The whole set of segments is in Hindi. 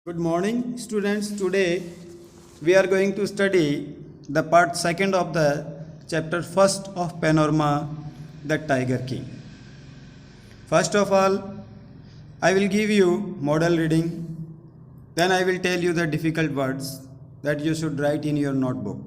Good morning, students. Today we are going to study the part second of the chapter first of Panorama, the Tiger King. First of all, I will give you model reading. Then I will tell you the difficult words that you should write in your notebook.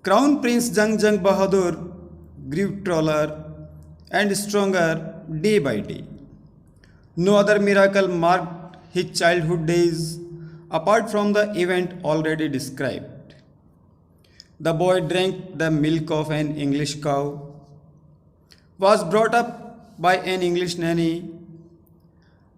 Crown Prince Jung Jung Bahadur grew taller and stronger day by day. No other miracle marked his childhood days apart from the event already described. The boy drank the milk of an English cow, was brought up by an English nanny,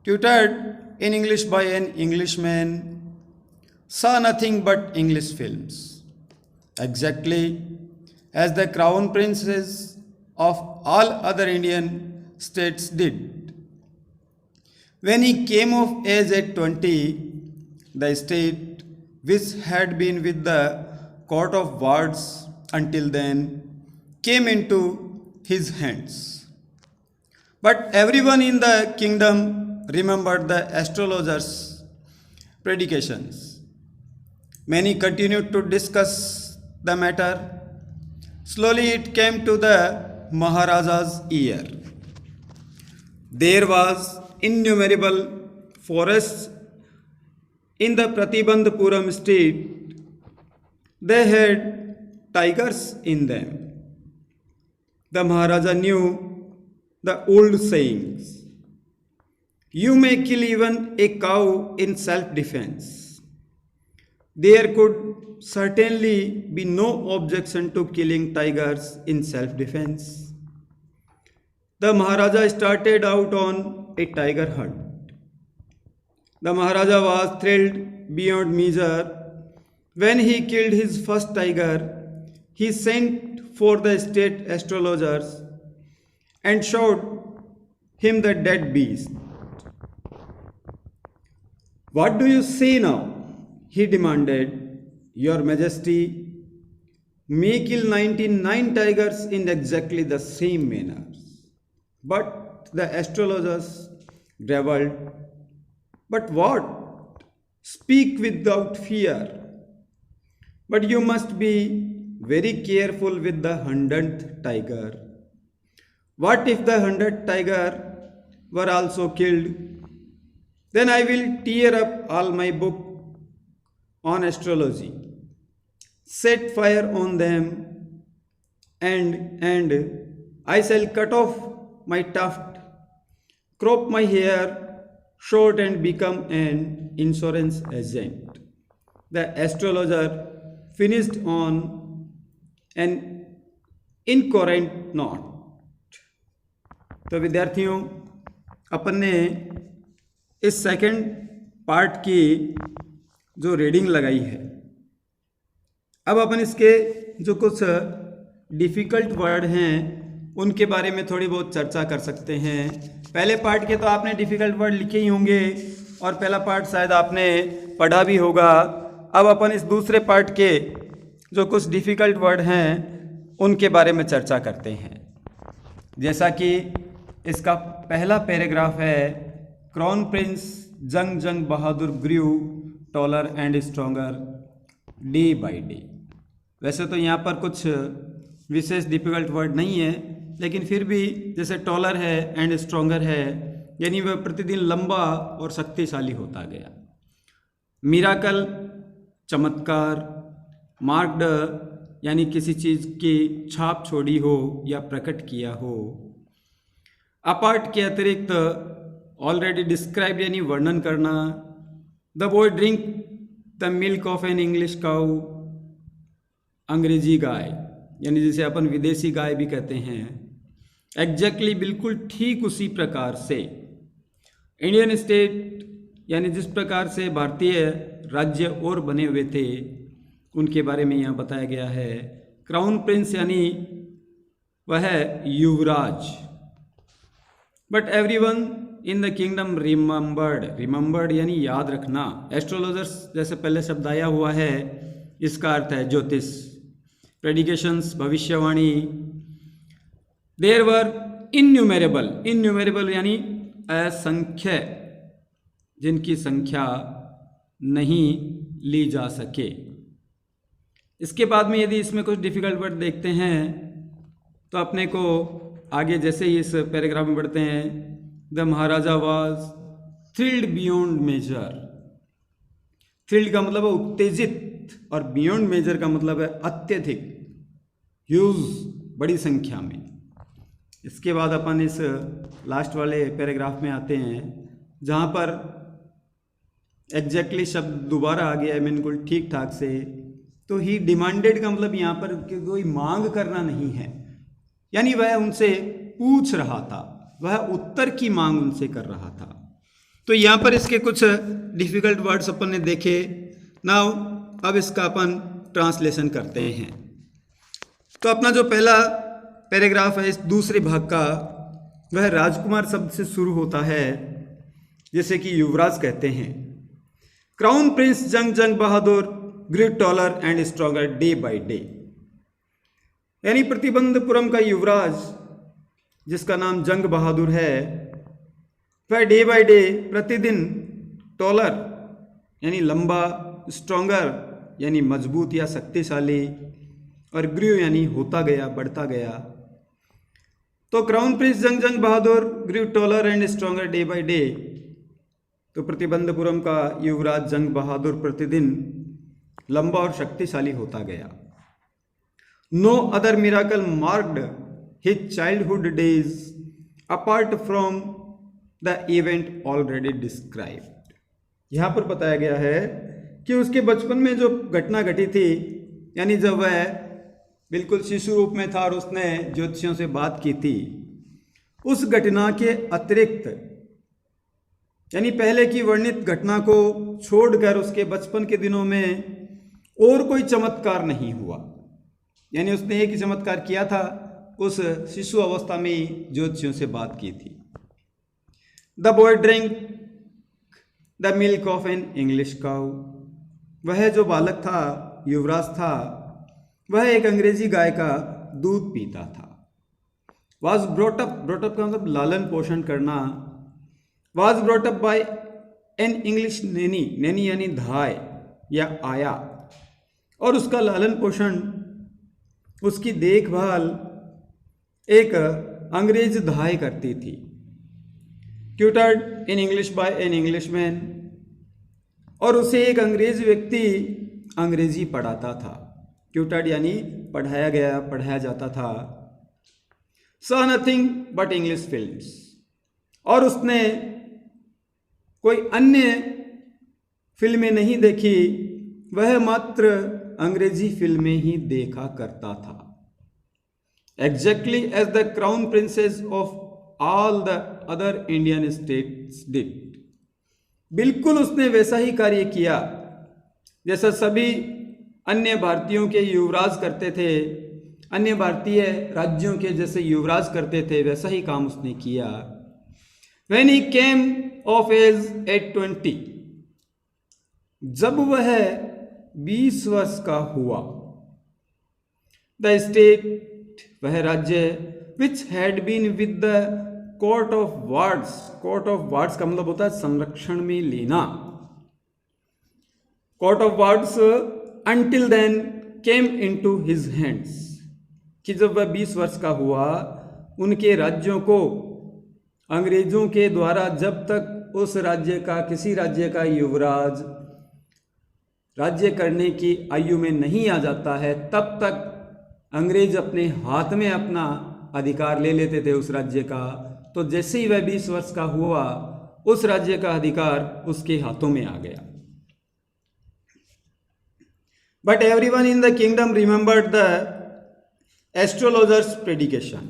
tutored in English by an Englishman, saw nothing but English films. Exactly as the crown princes of all other Indian states did. When he came of age at 20, the state, which had been with the court of wards until then, came into his hands. But everyone in the kingdom remembered the astrologers' predications. Many continued to discuss the matter. Slowly it came to the Maharaja's ear. There was innumerable forests in the Pratibandhapuram state. They had tigers in them. The Maharaja knew the old sayings. You may kill even a cow in self-defense. There could certainly be no objection to killing tigers in self-defense. The Maharaja started out on a tiger hunt. The Maharaja was thrilled beyond measure. When he killed his first tiger, he sent for the state astrologers and showed him the dead beast. What do you say now? He demanded. Your Majesty may kill 99 tigers in exactly the same manner. But the astrologers grumbled. But what? Speak without fear. But you must be very careful with the 100th tiger. What if the 100th tiger were also killed? Then I will tear up all my book on astrology, set fire on them, and I shall cut off my tuft, crop my hair short and become an insurance agent. The astrologer finished on an incoherent note. तो विद्यार्थियों, अपन ने इस सेकंड पार्ट की जो रीडिंग लगाई है, अब अपन इसके जो कुछ डिफ़िकल्ट वर्ड हैं उनके बारे में थोड़ी बहुत चर्चा कर सकते हैं। पहले पार्ट के तो आपने डिफ़िकल्ट वर्ड लिखे ही होंगे और पहला पार्ट शायद आपने पढ़ा भी होगा। अब अपन इस दूसरे पार्ट के जो कुछ डिफ़िकल्ट वर्ड हैं उनके बारे में चर्चा करते हैं। जैसा कि इसका पहला पैराग्राफ है, crown prince Jang Jang Bahadur grew taller and stronger day by day. वैसे तो यहाँ पर कुछ विशेष डिफ़िकल्ट वर्ड नहीं है, लेकिन फिर भी जैसे टॉलर है एंड स्ट्रॉन्गर है, यानी वह प्रतिदिन लंबा और शक्तिशाली होता गया। मिराकल चमत्कार, मार्क्ड यानी किसी चीज़ की छाप छोड़ी हो या प्रकट किया हो। अपार्ट के अतिरिक्त ऑलरेडी डिस्क्राइब यानी वर्णन करना। The boy drink the milk of an English cow, अंग्रेजी गाय यानी जिसे अपन विदेशी गाय भी कहते हैं। एग्जैक्टली बिल्कुल ठीक उसी प्रकार से इंडियन स्टेट यानी जिस प्रकार से भारतीय राज्य और बने हुए थे उनके बारे में यहाँ बताया गया है। क्राउन प्रिंस यानी वह युवराज। But everyone in the kingdom remembered यानी याद रखना। एस्ट्रोलॉजर्स जैसे पहले शब्द आया हुआ है, इसका अर्थ है ज्योतिष। प्रेडिकेशंस भविष्यवाणी। देयर वर इन्यूमेरेबल यानी असंख्य जिनकी संख्या नहीं ली जा सके। इसके बाद में यदि इसमें कुछ डिफ़िकल्ट वर्ड देखते हैं तो अपने को आगे जैसे ही इस पैराग्राफ में बढ़ते हैं, the Maharaja was thrilled beyond measure. Thrilled का मतलब है उत्तेजित और बियॉन्ड मेजर का मतलब है अत्यधिक, ह्यूज, बड़ी संख्या में। इसके बाद अपन इस लास्ट वाले पैराग्राफ में आते हैं जहाँ पर एग्जैक्टली शब्द दोबारा आ गया है बिल्कुल ठीक ठाक से। तो ही डिमांडेड का मतलब यहाँ पर कोई मांग करना नहीं है, यानी वह उनसे पूछ रहा था, वह उत्तर की मांग उनसे कर रहा था। तो यहाँ पर इसके कुछ डिफ़िकल्ट वर्ड्स अपन ने देखे। नाउ अब इसका अपन ट्रांसलेशन करते हैं। तो अपना जो पहला पैराग्राफ है इस दूसरे भाग का, वह राजकुमार शब्द से शुरू होता है, जैसे कि युवराज कहते हैं। Crown prince Jang Jang Bahadur grew taller and stronger day by day. यानी प्रतिबंधपुरम का युवराज, जिसका नाम जंग बहादुर है, वह डे बाय डे, प्रतिदिन, टॉलर यानी लंबा, स्ट्रॉन्गर यानी मजबूत या शक्तिशाली, और ग्रू यानी होता गया, बढ़ता गया। तो crown prince Jang Jang Bahadur grew taller and stronger day by day. तो प्रतिबंधपुरम का युवराज जंग बहादुर प्रतिदिन लंबा और शक्तिशाली होता गया। No other miracle marked his childhood days apart from the event already described. यहाँ पर बताया गया है कि उसके बचपन में जो घटना घटी थी, यानी जब वह बिल्कुल शिशु रूप में था और उसने ज्योतिषियों से बात की थी, उस घटना के अतिरिक्त, यानी पहले की वर्णित घटना को छोड़कर उसके बचपन के दिनों में और कोई चमत्कार नहीं हुआ। यानी उसने एक ही चमत्कार किया था, उस शिशु अवस्था में ही ज्योतिषियों से बात की थी। The boy drink the milk of an English cow. वह जो बालक था, युवराज था, वह एक अंग्रेजी गाय का दूध पीता था। वॉज ब्रॉटअप, ब्रॉटअप का मतलब लालन पोषण करना। Was brought up by an English nanny, nanny यानी धाय या आया, और उसका लालन पोषण, उसकी देखभाल एक अंग्रेज धाय करती थी। Tutored in English by an Englishman, और उसे एक अंग्रेज व्यक्ति अंग्रेजी पढ़ाता था। ट्यूटर्ड यानी पढ़ाया गया, पढ़ाया जाता था। Saw nothing but English films, और उसने कोई अन्य फिल्में नहीं देखी, वह मात्र अंग्रेजी फिल्में ही देखा करता था। Exactly as the crown princes of all the other Indian states did. बिल्कुल उसने वैसा ही कार्य किया जैसा सभी अन्य भारतीयों के युवराज करते थे, अन्य भारतीय राज्यों के जैसे युवराज करते थे, वैसा ही काम उसने किया। When he came of age at 20, जब वह 20 वर्ष का हुआ, the state, वह राज्य, which had been with the court of wards, court of wards का मतलब होता है संरक्षण में लेना, court of wards until then came into his hands, कि जब वह 20 वर्ष का हुआ, उनके राज्यों को अंग्रेजों के द्वारा जब तक उस राज्य का, किसी राज्य का युवराज राज्य करने की आयु में नहीं आ जाता है, तब तक अंग्रेज अपने हाथ में अपना अधिकार ले लेते थे उस राज्य का। तो जैसे ही वह 20 वर्ष का हुआ, उस राज्य का अधिकार उसके हाथों में आ गया। But everyone in the kingdom remembered the astrologer's prediction,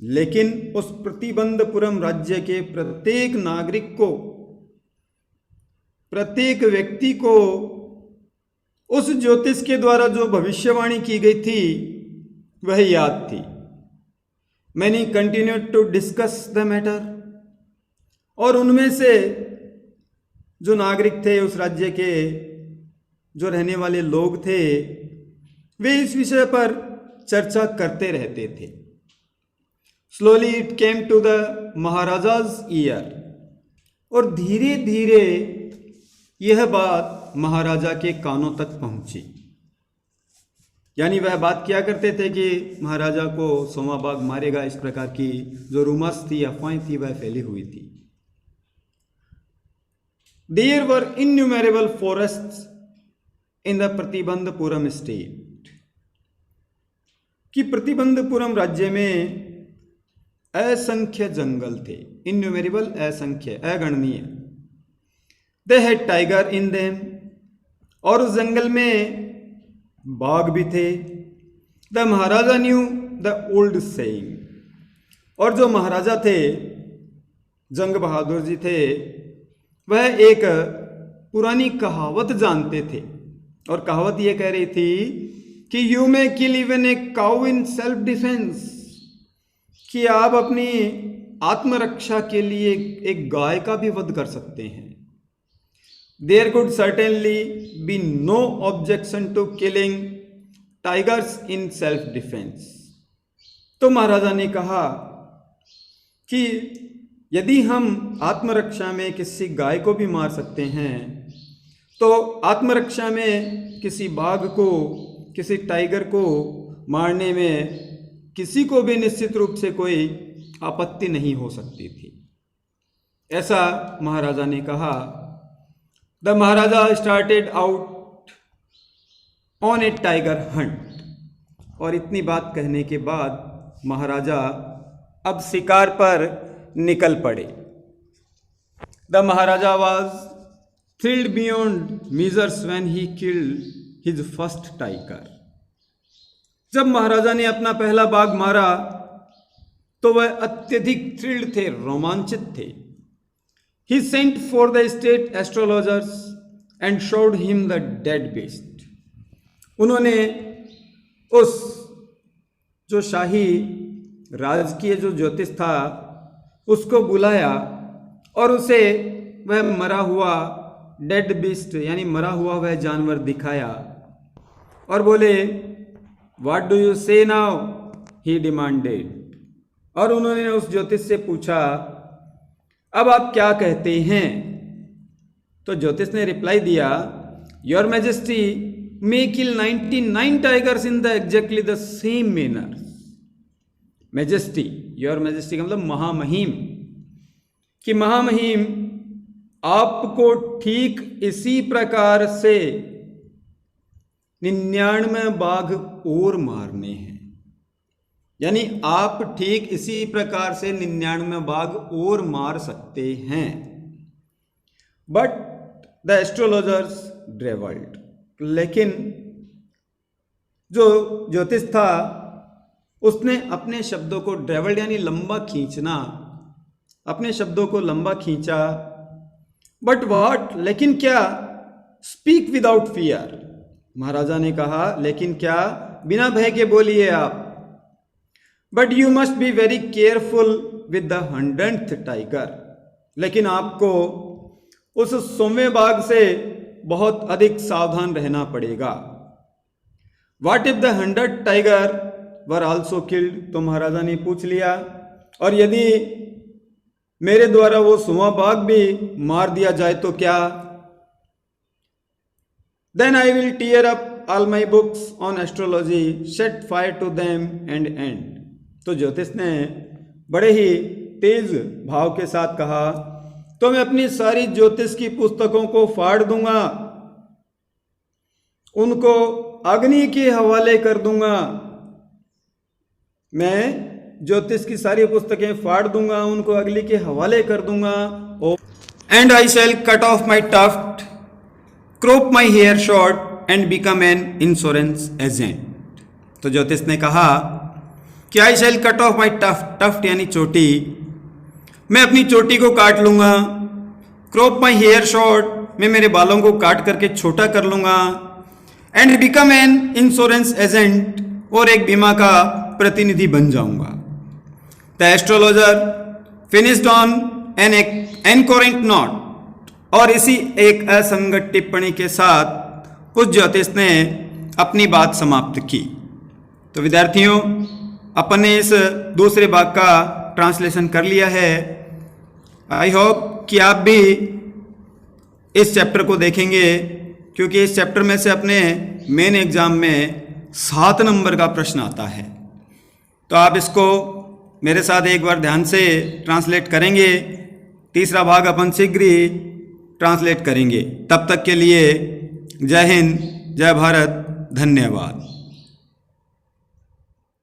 लेकिन उस प्रतिबंधपुरम राज्य के प्रत्येक नागरिक को, प्रत्येक व्यक्ति को उस ज्योतिष के द्वारा जो भविष्यवाणी की गई थी वह याद थी। Many continued to discuss the matter, और उनमें से जो नागरिक थे, उस राज्य के जो रहने वाले लोग थे, वे इस विषय पर चर्चा करते रहते थे। Slowly it came to the maharaja's ear, और धीरे धीरे यह बात महाराजा के कानों तक पहुंची। यानी वह बात किया करते थे कि महाराजा को सोमा बाघ मारेगा, इस प्रकार की जो रूमर्स थी, अफवाहें थी, वह फैली हुई थी। There were innumerable forests in the Pratibandhapuram state, कि प्रतिबंधपुरम राज्य में असंख्य जंगल थे। इन्यूमरेबल, असंख्य, अगणनीय। They had tiger in them, और उस जंगल में बाघ भी थे। The maharaja knew the old saying, और जो महाराजा थे, जंग बहादुर जी थे, वह एक पुरानी कहावत जानते थे। और कहावत यह कह रही थी कि you may kill even a cow in self defence, कि आप अपनी आत्मरक्षा के लिए एक गाय का भी वध कर सकते हैं। There could certainly be no objection to killing tigers in self defence. तो महाराजा ने कहा कि यदि हम आत्मरक्षा में किसी गाय को भी मार सकते हैं, तो आत्मरक्षा में किसी बाघ को, किसी टाइगर को मारने में किसी को भी निश्चित रूप से कोई आपत्ति नहीं हो सकती थी। ऐसा महाराजा ने कहा। The Maharaja started out on A tiger Hunt, और इतनी बात कहने के बाद महाराजा अब शिकार पर निकल पड़े। The Maharaja was thrilled beyond measures when he killed his first tiger. जब महाराजा ने अपना पहला बाघ मारा तो वह अत्यधिक थ्रिल्ड थे, रोमांचित थे। He sent for the state astrologers and showed him the dead beast. उन्होंने उस जो शाही राजकीय जो ज्योतिष था उसको बुलाया और उसे वह मरा हुआ डेड बीस्ट यानी मरा हुआ वह जानवर दिखाया और बोले, व्हाट डू यू से नाउ, ही डिमांडेड। और उन्होंने उस ज्योतिष से पूछा, अब आप क्या कहते हैं? तो ज्योतिष ने रिप्लाई दिया, your majesty may kill 99 tigers in the exactly the same manner. Majesty, your majesty का मतलब महामहिम, कि महामहिम आपको ठीक इसी प्रकार से 99 बाघ और मारने हैं। यानी आप ठीक इसी प्रकार से 99 बाघ और मार सकते हैं। बट द एस्ट्रोलॉजर्स ड्रेवल्ड, लेकिन जो ज्योतिष था उसने अपने शब्दों को ड्रेवल्ड यानी लंबा खींचना, अपने शब्दों को लंबा खींचा। बट व्हाट, लेकिन क्या? स्पीक विदाउट फियर, महाराजा ने कहा, लेकिन क्या? बिना भय के बोलिए आप। But you must be very careful with the 100th tiger, लेकिन आपको उस 100वें बाघ से बहुत अधिक सावधान रहना पड़ेगा। What if the 100th tiger were also killed, तो महाराजा ने पूछ लिया, और यदि मेरे द्वारा वो 100वां बाघ भी मार दिया जाए तो क्या? Then I will tear up all my books on astrology, set fire to them and and. तो ज्योतिष ने बड़े ही तेज भाव के साथ कहा, तो मैं अपनी सारी ज्योतिष की पुस्तकों को फाड़ दूंगा, उनको अग्नि के हवाले कर दूंगा। मैं ज्योतिष की सारी पुस्तकें फाड़ दूंगा, उनको अग्नि के हवाले कर दूंगा। And I shall cut off my tuft, crop my hair short and become an insurance agent. तो ज्योतिष ने कहा कि I shall cut off my tuft, tuft यानी चोटी, मैं अपनी चोटी को काट लूंगा। क्रॉप माई हेयर शॉर्ट, मैं मेरे बालों को काट करके छोटा कर लूंगा। And become an insurance agent, और एक बीमा का प्रतिनिधि बन जाऊंगा। The astrologer finished on an incoherent note, और इसी एक असंगत टिप्पणी के साथ उस ज्योतिष ने अपनी बात समाप्त की। तो विद्यार्थियों, अपन ने इस दूसरे भाग का ट्रांसलेशन कर लिया है। आई होप कि आप भी इस चैप्टर को देखेंगे, क्योंकि इस चैप्टर में से अपने मेन एग्जाम में 7 नंबर का प्रश्न आता है। तो आप इसको मेरे साथ एक बार ध्यान से ट्रांसलेट करेंगे। तीसरा भाग अपन शीघ्र ही ट्रांसलेट करेंगे। तब तक के लिए जय हिंद, जय भारत, धन्यवाद।